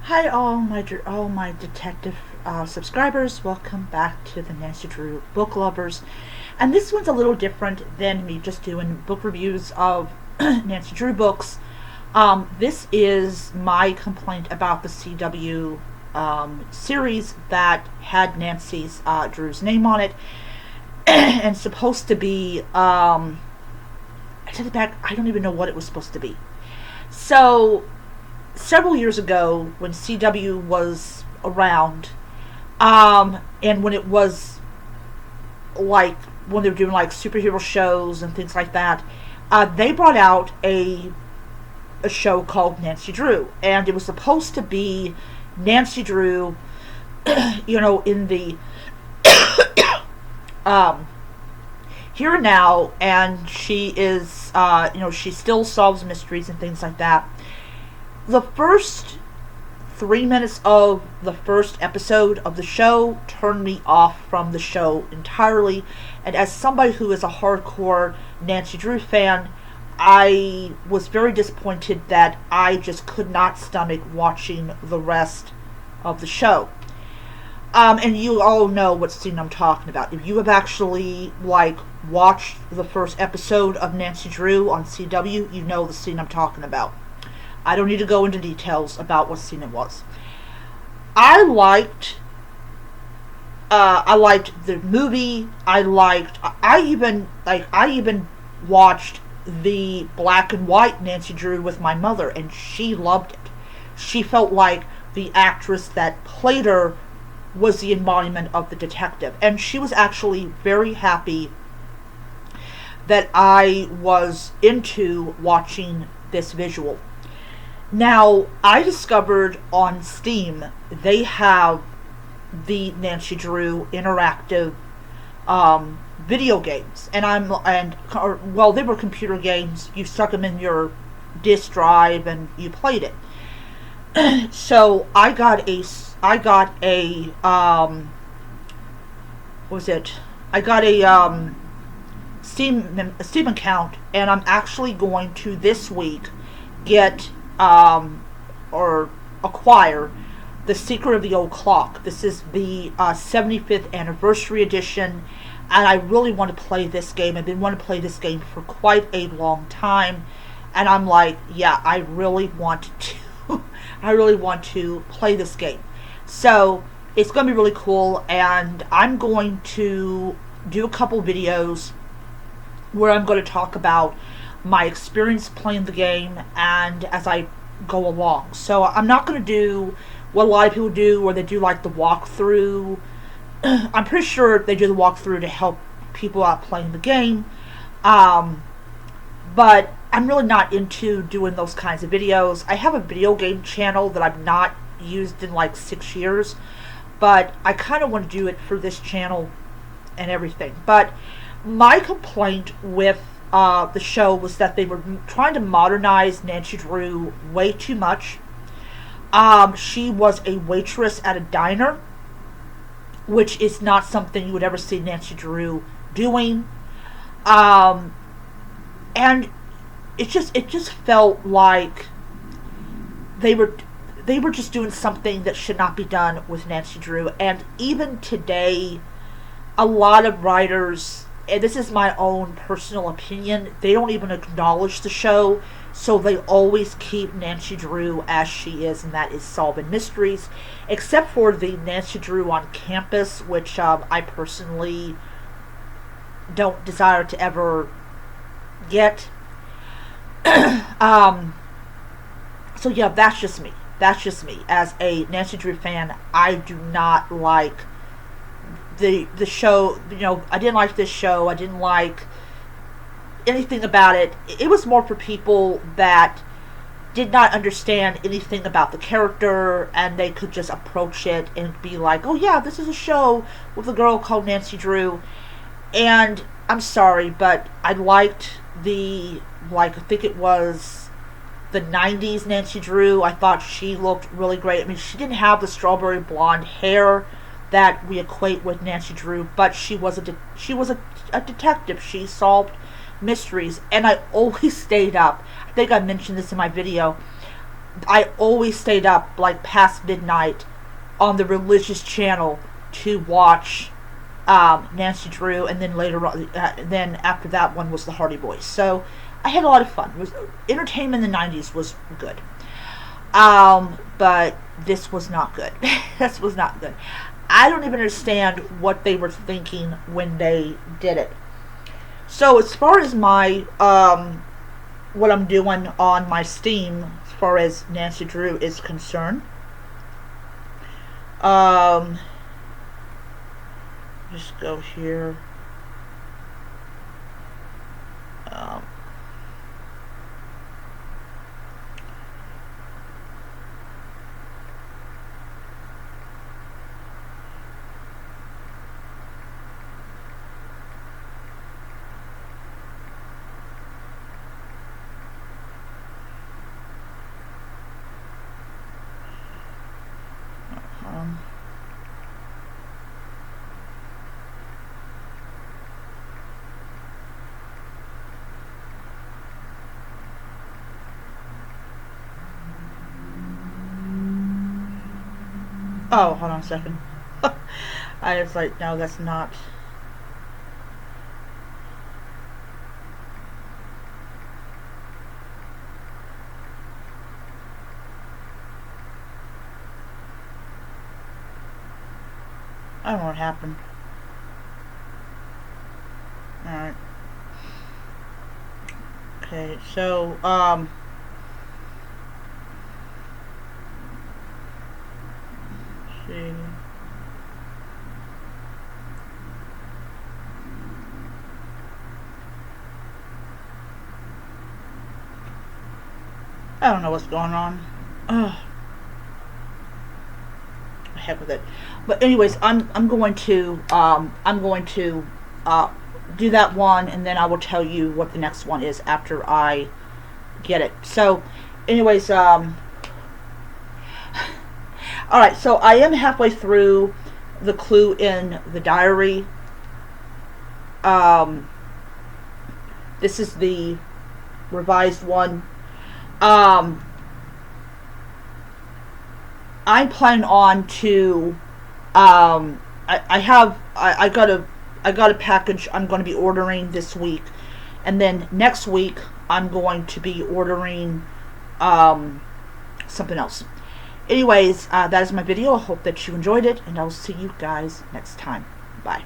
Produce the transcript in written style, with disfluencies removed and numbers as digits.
Hi, all my detective subscribers. Welcome back to the Nancy Drew Book Lovers. And this one's a little different than me just doing book reviews of Nancy Drew books. This is my complaint about the CW series that had Nancy Drew's name on it, and supposed to be. I take it back. I don't even know what it was supposed to be. So several years ago, when CW was around, and when it was like when they were doing like superhero shows and things like that, they brought out a show called Nancy Drew, and it was supposed to be Nancy Drew, in the um, here and now, and she is, she still solves mysteries and things like that. The first 3 minutes of the first episode of the show turned me off from the show entirely. And as somebody who is a hardcore Nancy Drew fan, I was very disappointed that I just could not stomach watching the rest of the show. And you all know what scene I'm talking about. If you have actually, watched the first episode of Nancy Drew on CW, you know the scene I'm talking about. I don't need to go into details about what scene it was. I liked the movie. I even watched the black and white Nancy Drew with my mother, and she loved it. She felt like the actress that played her was the embodiment of the detective, and she was actually very happy that I was into watching this visual. Now, I discovered on Steam they have the Nancy Drew interactive video games, and they were computer games. You stuck them in your disk drive and you played it. So I got a what was it? I got a Steam account, and I'm actually going to this week get or acquire The Secret of the Old Clock. This is the 75th anniversary edition, and I really want to play this game. I've been wanting to play this game for quite a long time, and I'm like, yeah, I really want to. I really want to play this game. So it's going to be really cool, and I'm going to do a couple videos where I'm going to talk about my experience playing the game and as I go along. So I'm not going to do what a lot of people do, where they do like the walkthrough. I'm pretty sure they do the walkthrough to help people out playing the game. But I'm really not into doing those kinds of videos. I have a video game channel that I've not used in like 6 years, but I kind of want to do it for this channel and everything. But my complaint with the show was that they were trying to modernize Nancy Drew way too much. She was a waitress at a diner, which is not something you would ever see Nancy Drew doing. And it just felt like they were just doing something that should not be done with Nancy Drew. And even today, a lot of writers, and this is my own personal opinion, they don't even acknowledge the show, so they always keep Nancy Drew as she is, and that is solving mysteries, except for the Nancy Drew on campus, which I personally don't desire to ever get. So yeah, that's just me. That's just me. As a Nancy Drew fan, I do not like the show. I didn't like this show. I didn't like anything about it. It was more for people that did not understand anything about the character, and they could just approach it and be like, oh yeah, this is a show with a girl called Nancy Drew. And I'm sorry, but I liked I think it was the 90s Nancy Drew. I thought she looked really great. I mean, she didn't have the strawberry blonde hair that we equate with Nancy Drew, but she was a detective. She solved mysteries, and I always stayed up. I think I mentioned this in my video. I always stayed up like past midnight on the religious channel to watch Nancy Drew, and then later on, then after that one was the Hardy Boys. So I had a lot of fun. It was entertainment in the '90s was good, but this was not good. This was not good. I don't even understand what they were thinking when they did it. So as far as my what I'm doing on my Steam as far as Nancy Drew is concerned, just go here. Um, um, oh, hold on a second. I was like, no, that's not. I don't know what happened. Alright. Okay, so, let's see. I don't know what's going on. Ugh. Heck with it. But anyways, I'm going to do that one, and then I will tell you what the next one is after I get it. So anyways, all right, so I am halfway through The Clue in the Diary. This is the revised one. I'm planning on to I got a package I'm going to be ordering this week, and then next week I'm going to be ordering something else. Anyways, that is my video. I hope that you enjoyed it, and I'll see you guys next time. Bye.